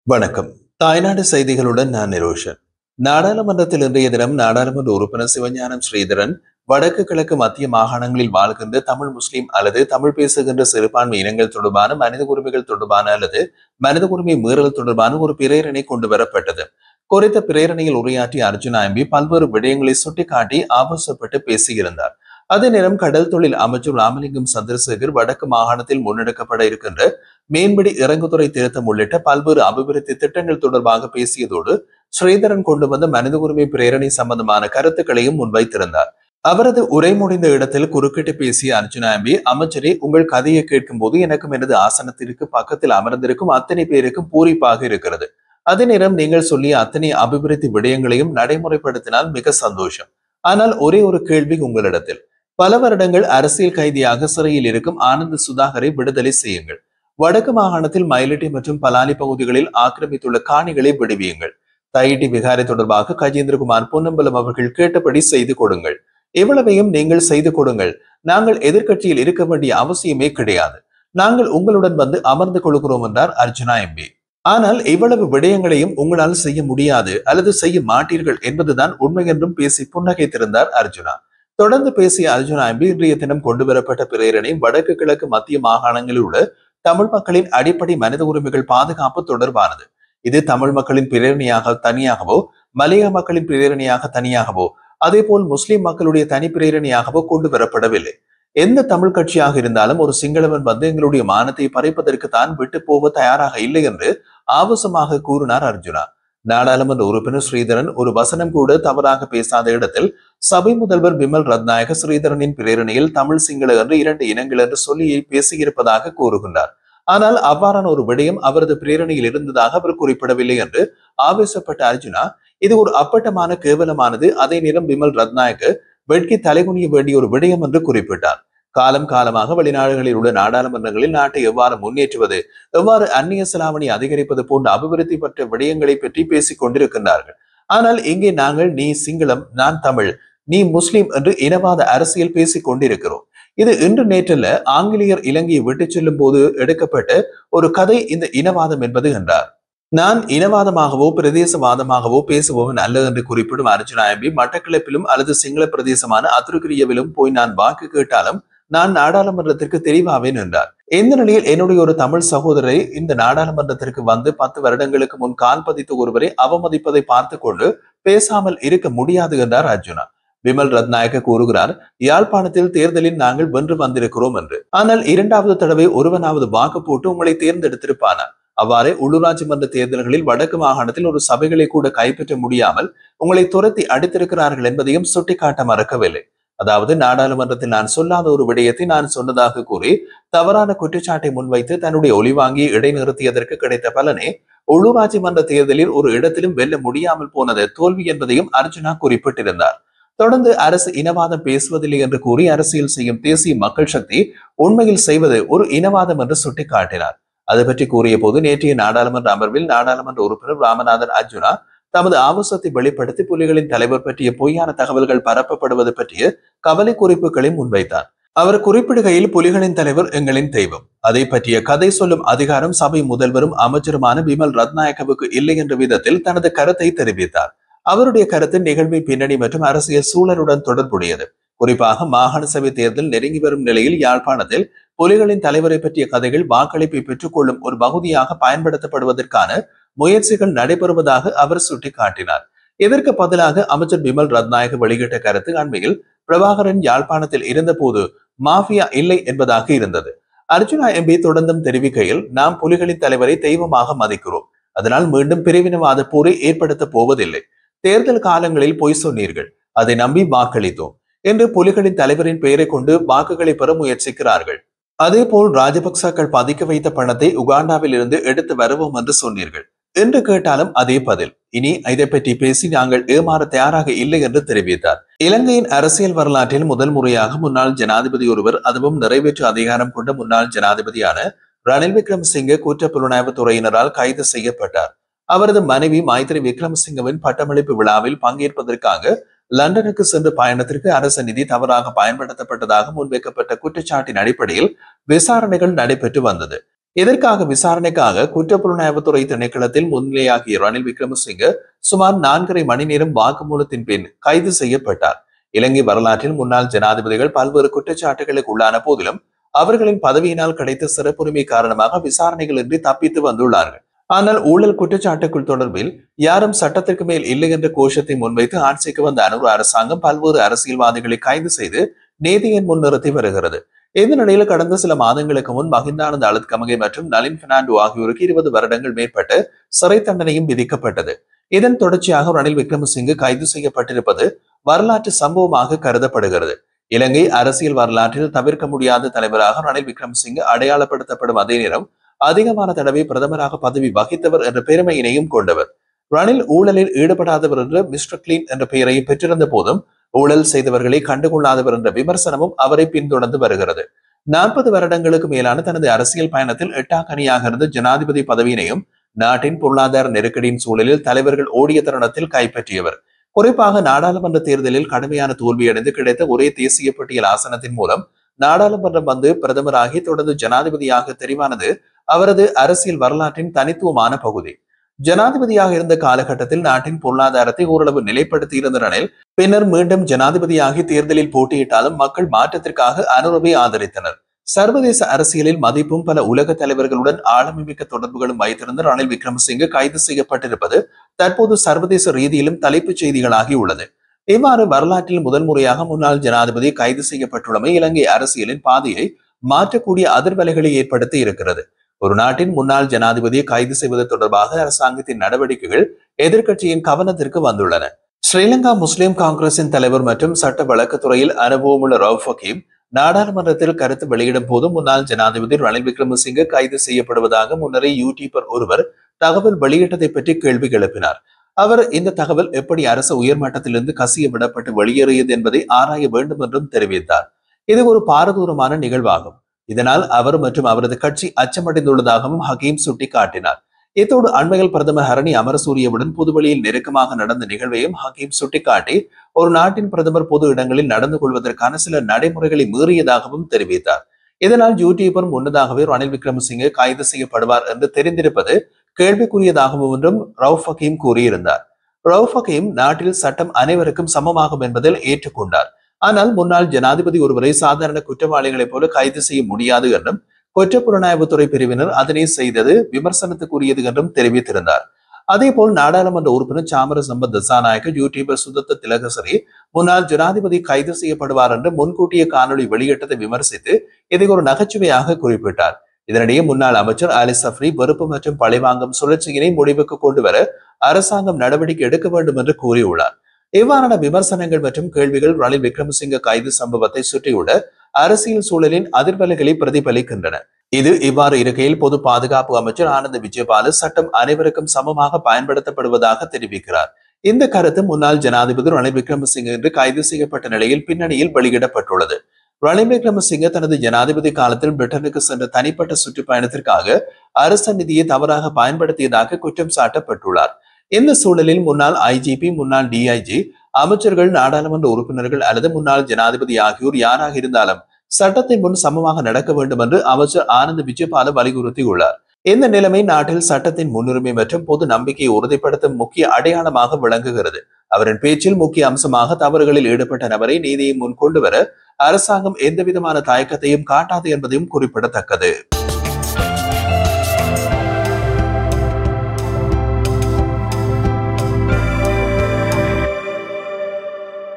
வணக்கம். தாய்நாடு செய்திகளுடன் நான் நிரோஷன். நாடாளுமன்றத்தில் இன்றைய தினம் நாடாளுமன்ற உறுப்பினர் சிவஞானம் ஸ்ரீதரன் வடக்கு கிழக்கு மத்திய மாகாணங்களில் வாழ்கின்ற தமிழ் முஸ்லிம் அல்லது தமிழ் பேசுகின்ற சிறுபான்மை இனங்கள் தொடர்பான மனித உரிமைகள் தொடர்பான அல்லது மனித உரிமை மீறல் தொடர்பான ஒரு பிரேரணை கொண்டு வரப்பட்டது. குறித்த பிரேரணையில் உரையாற்றிய அர்ஜுனா எம்பி பல்வேறு விடயங்களை சுட்டிக்காட்டி ஆபாசப்பட்டு பேசியிருந்தார். அதே நேரம் கடல் தொழில் அமைச்சர் ராமலிங்கம் சந்திரசேகர் வடக்கு மாகாணத்தில் முன்னெடுக்கப்பட இருக்கின்ற மீன்பிடி இறங்குதுறை திருத்தம் உள்ளிட்ட பல்வேறு அபிவிருத்தி திட்டங்கள் தொடர்பாக பேசியதோடு ஸ்ரீதரன் கொண்டு வந்த மனித உரிமை பிரேரணை சம்பந்தமான கருத்துக்களையும் முன்வைத்திருந்தார். அவரது உரை முடிந்த இடத்தில் குறுக்கிட்டு பேசிய அர்ஜுனா எம்பி, அமைச்சரே, உங்கள் கதையை கேட்கும் போது எனக்கும் எனது ஆசனத்திற்கு பக்கத்தில் அமர்ந்திருக்கும் அத்தனை பேருக்கும் பூரிப்பாக இருக்கிறது. அதே நேரம் நீங்கள் சொல்லிய அத்தனை அபிவிருத்தி விடயங்களையும் நடைமுறைப்படுத்தினால் மிக சந்தோஷம். ஆனால் ஒரே ஒரு கேள்வி உங்களிடத்தில். பல வருடங்கள் அரசியல் கைதியாக சிறையில் இருக்கும் ஆனந்த் சுதாகரை விடுதலை செய்யுங்கள். வடக்கு மாகாணத்தில் மயிலட்டி மற்றும் பலாலி பகுதிகளில் ஆக்கிரமித்துள்ள காணிகளை விடுவியுங்கள். தையிட்டி விகாரை தொடர்பாக கஜேந்திரகுமார் பொன்னம்பலம் அவர்கள் கேட்டபடி செய்து கொடுங்கள். இவ்வளவையும் நீங்கள் செய்து கொடுங்கள். நாங்கள் எதிர்கட்சியில் இருக்க வேண்டிய அவசியமே கிடையாது. நாங்கள் உங்களுடன் வந்து அமர்ந்து கொள்கிறோம் என்றார் அர்ஜுனா எம்பி. ஆனால் இவ்வளவு விடயங்களையும் உங்களால் செய்ய முடியாது அல்லது செய்ய மாட்டீர்கள் என்பதுதான் உண்மை என்றும் பேசி புன்னகைத்திருந்தார் அர்ஜுனா. தொடர்ந்து பேசிய அர்ஜுனா எம்பி, இன்றைய தினம் கொண்டு வரப்பட்ட பிரேரணை வடக்கு கிழக்கு மத்திய மாகாணங்களில் உள்ள தமிழ் மக்களின் அடிப்படை மனித உரிமைகள் பாதுகாப்பு தொடர்பானது. இது தமிழ் மக்களின் பிரேரணையாக தனியாகவோ, மலைய மக்களின் பிரேரணையாக தனியாகவோ, அதே போல் முஸ்லிம் மக்களுடைய தனி பிரேரணையாகவோ கொண்டு வரப்படவில்லை. எந்த தமிழ் கட்சியாக இருந்தாலும் ஒரு சிங்களவன் வந்து எங்களுடைய மானத்தை பறிப்பதற்கு தான் விட்டு போக தயாராக இல்லை என்று ஆபாசமாக கூறினார் அர்ஜுனா. நாடாளுமன்ற உறுப்பினர் ஸ்ரீதரன் ஒரு வசனம் கூட தவறாக பேசாத இடத்தில் சபை முதல்வர் பிமல் ரத்நாயக ஸ்ரீதரனின் பிரேரணையில் தமிழ் சிங்கள என்று இரண்டு இனங்கள் என்று சொல்லி பேசியிருப்பதாக கூறுகின்றார். ஆனால் அவ்வாறான ஒரு விடயம் அவரது பிரேரணையில் இருந்ததாக அவர் குறிப்பிடவில்லை என்று ஆவேசப்பட்ட அர்ஜுனா, இது ஒரு அப்பட்டமான கேவலமானது. அதே நேரம் பிமல் ரத்நாயக வெட்கி தலைகுனிய வேண்டிய ஒரு விடயம் என்று குறிப்பிட்டார். காலம் காலமாக வெளிநாடுகளில் உள்ள நாடாளுமன்றங்களில் நாட்டை எவ்வாறு முன்னேற்றுவது, எவ்வாறு அந்நிய செலாவணி அதிகரிப்பது போன்ற அபிவிருத்தி பற்ற விடயங்களை பற்றி பேசிக் கொண்டிருக்கின்றார்கள். ஆனால் இங்கே நாங்கள் நீ சிங்களம், நான் தமிழ், நீ முஸ்லிம் என்று இனவாத அரசியல் பேசிக் கொண்டிருக்கிறோம். இது இன்று நேற்றல்ல, ஆங்கிலேயர் இலங்கையை விட்டு செல்லும் போது எடுக்கப்பட்ட ஒரு கதை இந்த இனவாதம் என்பது என்றார். நான் இனவாதமாகவோ பிரதேசவாதமாகவோ பேசுபவன் அல்ல என்று குறிப்பிடும் அர்ஜுனா எம்பி, மட்டக்களப்பிலும் அல்லது சிங்கள பிரதேசமான அத்துருக்கிரியவிலும் போய் நான் வாக்கு கேட்டாலும் நான் நாடாளுமன்றத்திற்கு தெரிவாவேன் என்றார். இந்த நிலையில் என்னுடைய ஒரு தமிழ் சகோதரரை இந்த நாடாளுமன்றத்திற்கு வந்து 10 வருடங்களுக்கு முன் கால் பதித்த ஒருவரை அவமதிப்பதை பார்த்து கொண்டு பேசாமல் இருக்க முடியாது என்றார் அர்ஜுனா. விமல் ரத்நாயக்க கூறுகிறார், யாழ்ப்பாணத்தில் தேர்தலில் நாங்கள் வென்று வந்திருக்கிறோம் என்று. ஆனால் 2வது தடவை ஒருவனாவது வாக்கு போட்டு உங்களை தேர்ந்தெடுத்திருப்பானார். அவ்வாறே உள்ளூராட்சி மன்ற தேர்தல்களில் வடக்கு மாகாணத்தில் ஒரு சபைகளை கூட கைப்பற்ற முடியாமல் உங்களை துரத்தி அடித்திருக்கிறார்கள் என்பதையும் சுட்டிக்காட்ட மறக்கவில்லை. அதாவது நாடாளுமன்றத்தில் நான் சொல்லாத ஒரு விடயத்தை நான் சொன்னதாக கூறி தவறான குற்றச்சாட்டை முன்வைத்து தன்னுடைய ஒளிவாங்கி இடைநிறுத்தியதற்கு கிடைத்த பலனே உள்ளூராட்சி மன்ற தேர்தலில் ஒரு இடத்திலும் வெல்ல முடியாமல் போனது தோல்வி என்பதையும் அர்ஜுனா குறிப்பிட்டிருந்தார். தொடர்ந்து அரசு இனவாதம் பேசுவதில்லை என்று கூறி அரசியல் செய்யும் தேசிய மக்கள் சக்தி உண்மையில் செய்வது ஒரு இனவாதம் என்று சுட்டிக்காட்டினார். அது பற்றி கூறிய போது நேற்றைய நாடாளுமன்ற அமர்வில் நாடாளுமன்ற உறுப்பினர் ராமநாதன் அர்ஜுனா தமது ஆபாசத்தை வெளிப்படுத்தி புலிகளின் தலைவர் பற்றிய பொய்யான தகவல்கள் பரப்பப்படுவது பற்றிய கவலை குறிப்புகளை முன்வைத்தார். அவர் குறிப்பிடுகையில், புலிகளின் தலைவர் எங்களின் தெய்வம், அதை பற்றிய கதை சொல்லும் அதிகாரம் சபை முதல்வரும் அமைச்சருமான பிமல் ரத்நாயக்கவுக்கு இல்லை என்ற விதத்தில் தனது கருத்தை தெரிவித்தார். அவருடைய கருத்து நிகழ்வை பின்னணி மற்றும் அரசியல் சூழலுடன் தொடர்புடையது. குறிப்பாக மாகாண சபை தேர்தல் நெருங்கி வரும் நிலையில் யாழ்ப்பாணத்தில் புலிகளின் தலைவரை பற்றிய கதைகள் வாக்களிப்பை பெற்றுக் கொள்ளும் ஒரு பகுதியாக பயன்படுத்தப்படுவதற்கான முயற்சிகள் நடைபெறுவதாக அவர் சுட்டிக்காட்டினார். இதற்கு பதிலாக அமைச்சர் பிமல் ரத்நாயக வெளியிட்ட கருத்து அண்மையில் பிரபாகரன் யாழ்ப்பாணத்தில் இருந்த போது மாஃபியா இல்லை என்பதாக இருந்தது. அர்ஜுனா எம்பி தொடர்ந்தும் தெரிவிக்கையில், நாம் புலிகளின் தலைவரை தெய்வமாக மதிக்கிறோம். அதனால் மீண்டும் பிரிவினவாத போரை ஏற்படுத்த போவதில்லை. தேர்தல் காலங்களில் பொய் சொன்னீர்கள், அதை நம்பி வாக்களித்தோம் என்று புலிகளின் தலைவரின் பெயரை கொண்டு வாக்குகளை பெற முயற்சிக்கிறார்கள். அதே போல் ராஜபக்சக்கள் பதிக்க வைத்த பணத்தை உகாண்டாவில் இருந்து எடுத்து வருவோம் என்று சொன்னீர்கள் என்று கேட்டாலும் அதே பதில். இனி இதை பற்றி பேசி நாங்கள் ஏமாற தயாராக இல்லை என்று தெரிவித்தார். இலங்கையின் அரசியல் வரலாற்றில் முதல் முறையாக முன்னாள் ஜனாதிபதி ஒருவர், அதுவும் நிறைவேற்று அதிகாரம் கொண்ட முன்னாள் ஜனாதிபதியான ரணில் விக்ரமசிங்கே குற்றப்புலனாய்வு துறையினரால் கைது செய்யப்பட்டார். அவரது மனைவி மைத்ரி விக்ரமசிங்கவின் பட்டமளிப்பு விழாவில் பங்கேற்பதற்காக லண்டனுக்கு சென்ற பயணத்திற்கு அரசு நிதி தவறாக பயன்படுத்தப்பட்டதாக முன்வைக்கப்பட்ட குற்றச்சாட்டின் அடிப்படையில் விசாரணைகள் நடைபெற்று வந்தது. இதற்காக விசாரணைக்காக குற்றப்புலனாய்வுத்துறை திணைக்களத்தில் முன்னிலையாகிய ரணில் விக்ரமசிங்க சுமார் 4.5 மணி நேரம் வாக்குமூலத்தின் பின் கைது செய்யப்பட்டார். இலங்கை வரலாற்றில் முன்னாள் ஜனாதிபதிகள் பல்வேறு குற்றச்சாட்டுகளுக்கு உள்ளான போதிலும் அவர்களின் பதவியினால் கிடைத்த சிறப்புரிமை காரணமாக விசாரணைகள் இன்றி தப்பித்து வந்துள்ளார்கள். ஆனால் ஊழல் குற்றச்சாட்டுகள் தொடர்பில் யாரும் சட்டத்திற்கு மேல் இல்லை என்ற கோஷத்தை முன்வைத்து ஆட்சிக்கு வந்த அனுர அரசாங்கம் பல்வேறு அரசியல்வாதிகளை கைது செய்து நீதியின் முன்னிறுத்தி வருகிறது. இந்த நிலையில் கடந்த சில மாதங்களுக்கு முன் மஹிந்தானந்த அழுத்கமகே மற்றும் நளின் பெர்னாண்டோ ஆகியோருக்கு 20 வருடங்கள் மேற்பட்ட சிறை தண்டனையும் விதிக்கப்பட்டது. இதன் தொடர்ச்சியாக ரணில் விக்ரமசிங்கே கைது செய்யப்பட்டிருப்பது வரலாற்று சம்பவமாக கருதப்படுகிறது. இலங்கை அரசியல் வரலாற்றில் தவிர்க்க முடியாத தலைவராக ரணில் விக்ரமசிங்கே அடையாளப்படுத்தப்படும் அதே நேரம் அதிகமான தடவை பிரதமராக பதவி வகித்தவர் என்ற பெருமையினையும் கொண்டவர். ரணில் ஊழலில் ஈடுபடாதவர் என்று மிஸ்டர் கிளீன் என்ற பெயரையும் பெற்றிருந்த போதும் ஊழல் செய்தவர்களை கண்டுகொள்ளாதவர் என்ற விமர்சனமும் அவரை பின்தொடர்ந்து வருகிறது. 40 வருடங்களுக்கு மேலான தனது அரசியல் பயணத்தில் எட்டாக்கனியாக இருந்த ஜனாதிபதி பதவியினையும் நாட்டின் பொருளாதார நெருக்கடியின் சூழலில் தலைவர்கள் ஓடிய தருணத்தில் கைப்பற்றியவர். குறிப்பாக நாடாளுமன்ற தேர்தலில் கடுமையான தோல்வியடைந்து கிடைத்த ஒரே தேசிய பட்டியல் ஆசனத்தின் மூலம் நாடாளுமன்றம் வந்து பிரதமராகி தொடர்ந்து ஜனாதிபதியாக தெரிவானது அவரது அரசியல் வரலாற்றின் தனித்துவமான பகுதி. ஜனாதிபதியாக இருந்த காலகட்டத்தில் நாட்டின் பொருளாதாரத்தை ஓரளவு நிலைப்படுத்தி இருந்த ரணில் பின்னர் மீண்டும் ஜனாதிபதியாகி தேர்தலில் போட்டியிட்டாலும் மக்கள் மாற்றத்திற்காக அனுரவை ஆதரித்தனர். சர்வதேச அரசியலில் மதிப்பும் பல உலக தலைவர்களுடன் ஆளுமைமிக்க தொடர்புகளும் வைத்திருந்த ரணில் விக்ரமசிங்கே கைது செய்யப்பட்டிருப்பது தற்போது சர்வதேச ரீதியிலும் தலைப்புச் செய்திகளாகி உள்ளது. இவ்வாறு வரலாற்றில் முதல் முறையாக முன்னாள் ஜனாதிபதி கைது செய்யப்பட்டுள்ளமை இலங்கை அரசியலின் பாதையை மாற்றக்கூடிய அதிர்வலைகளை ஏற்படுத்தி இருக்கிறது. ஒரு நாட்டின் முன்னாள் ஜனாதிபதியை கைது செய்வது தொடர்பாக அரசாங்கத்தின் நடவடிக்கைகள் எதிர்க்கட்சியின் கவனத்திற்கு வந்துள்ளன. ஸ்ரீலங்கா முஸ்லிம் காங்கிரசின் தலைவர் மற்றும் சட்ட வழக்குத்துறையில் அனுபவமுள்ள ரவுஃப் ஹக்கீம் நாடாளுமன்றத்தில் கருத்து வெளியிடும் போது முன்னாள் ஜனாதிபதி ரணில் விக்ரமசிங்கே கைது செய்யப்படுவதாக முன்னரே யூடியூபர் ஒருவர் தகவல் வெளியிட்டதை பற்றி கேள்வி எழுப்பினார். அவர் இந்த தகவல் எப்படி அரசு உயர்மட்டத்திலிருந்து கசிய விடப்பட்டு வெளியேறியது என்பதை ஆராய வேண்டும் என்றும் தெரிவித்தார். இது ஒரு பாரதூரமான நிகழ்வாகும். இதனால் அவர் மற்றும் அவரது கட்சி அச்சமடைந்துள்ளதாகவும் ஹக்கீம் சுட்டிக்காட்டினார். இத்தோடு அண்மையில் பிரதமர் ஹரணி அமரசூரியவுடன் புதுவெளியில் நெருக்கமாக நடந்த நிகழ்வையும் ஹக்கீம் சுட்டிக்காட்டி ஒரு நாட்டின் பிரதமர் பொது இடங்களில் நடந்து கொள்வதற்கான சில நடைமுறைகளை மீறியதாகவும் தெரிவித்தார். இதனால் யூடியூபர் முன்னதாகவே ரணில் விக்ரமசிங்கே கைது செய்யப்படுவார் என்று தெரிந்திருப்பது கேள்விக்குரியதாகவும் என்றும் ரவுஃப் ஹக்கீம் கூறியிருந்தார். ரவுஃப் ஹக்கீம் நாட்டில் சட்டம் அனைவருக்கும் சமமாகும் என்பதில் ஏற்றுக்கொண்டார். ஆனால் முன்னாள் ஜனாதிபதி ஒருவரை சாதாரண குற்றவாளிகளைப் போல கைது செய்ய முடியாது என்றும் குற்றப்புலனாய்வுத்துறை பிரிவினர் அதனை செய்தது விமர்சனத்துக்குரியது என்றும் தெரிவித்திருந்தார். அதேபோல் நாடாளுமன்ற உறுப்பினர் சாமர சம்பத் தசாநாயக்க யூடியூபர் சுதத்த திலகசரி முன்னாள் ஜனாதிபதி கைது செய்யப்படுவார் என்று முன்கூட்டிய காணொலி வெளியிட்டதை விமர்சித்து இதை ஒரு நகைச்சுவையாக குறிப்பிட்டார். இதனிடையே முன்னாள் அமைச்சர் அலி சஃப்ரி வெறுப்பு மற்றும் பழிவாங்கும் சுழற்சியினை முடிவுக்கு கொண்டு வர அரசாங்கம் நடவடிக்கை எடுக்க வேண்டும் என்று கூறியுள்ளார். இவ்வாறான விமர்சனங்கள் மற்றும் கேள்விகள் ரணில் விக்ரமசிங்கே கைது சம்பவத்தை சுற்றியுள்ள அரசியல் சூழலின் அதிர்வலைகளை பிரதிபலிக்கின்றன. இது இவ்வாறு இருக்கையில் பொது பாதுகாப்பு அமைச்சர் ஆனந்த விஜயபால சட்டம் அனைவருக்கும் சமமாக பயன்படுத்தப்படுவதாக தெரிவிக்கிறார். இந்த கருத்து முன்னாள் ஜனாதிபதி ரணில் விக்ரமசிங்கே என்று கைது செய்யப்பட்ட நிலையில் பின்னணியில் வெளியிடப்பட்டுள்ளது. ரணில் விக்ரமசிங்கே தனது ஜனாதிபதி காலத்தில் பிரிட்டனுக்கு சென்ற தனிப்பட்ட சுற்றுப்பயணத்திற்காக அரச நிதியை தவறாக பயன்படுத்தியதாக குற்றம் சாட்டப்பட்டுள்ளார். இந்த சூழலில் முன்னாள் ஐஜிபி, முன்னாள் டிஐஜி, அமைச்சர்கள், நாடாளுமன்ற உறுப்பினர்கள் அல்லது முன்னாள் ஜனாதிபதி ஆகியோர் யாராக இருந்தாலும் சட்டத்தின் முன் சமமாக நடக்க வேண்டும் என்று அமைச்சர் ஆனந்த் விஜயபால வலியுறுத்தியுள்ளார். இந்த நிலைமை நாட்டில் சட்டத்தின் முன்னுரிமை மற்றும் பொது நம்பிக்கையை உறுதிப்படுத்தும் முக்கிய அடையாளமாக விளங்குகிறது. அவரின் பேச்சில் முக்கிய அம்சமாக தவறுகளில் ஈடுபட்ட நபரை நீதியை முன் கொண்டு வர அரசாங்கம் எந்தவிதமான தயக்கத்தையும் காட்டாது என்பதையும் குறிப்பிடத்தக்கது.